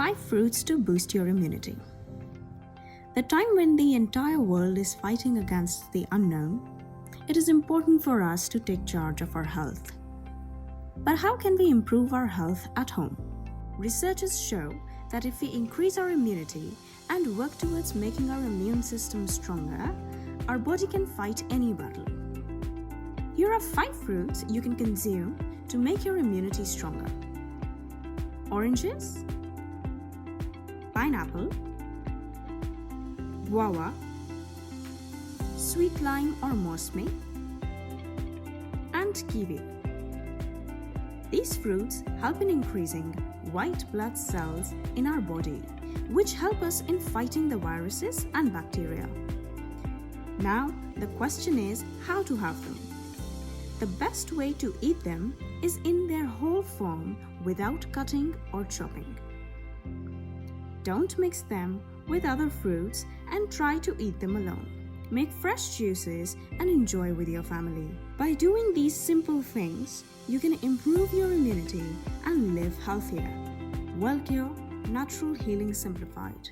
5 fruits to boost your immunity. The time when the entire world is fighting against the unknown, it is important for us to take charge of our health. But how can we improve our health at home? Researchers show that if we increase our immunity and work towards making our immune system stronger, our body can fight any battle. Here are 5 fruits you can consume to make your immunity stronger. Oranges, pineapple, guava, sweet lime or Mausambi, and kiwi. These fruits help in increasing white blood cells in our body, which help us in fighting the viruses and bacteria. Now, the question is how to have them. The best way to eat them is in their whole form without cutting or chopping. Don't mix them with other fruits and try to eat them alone. Make fresh juices and enjoy with your family. By doing these simple things, you can improve your immunity and live healthier. WellCure Natural Healing Simplified.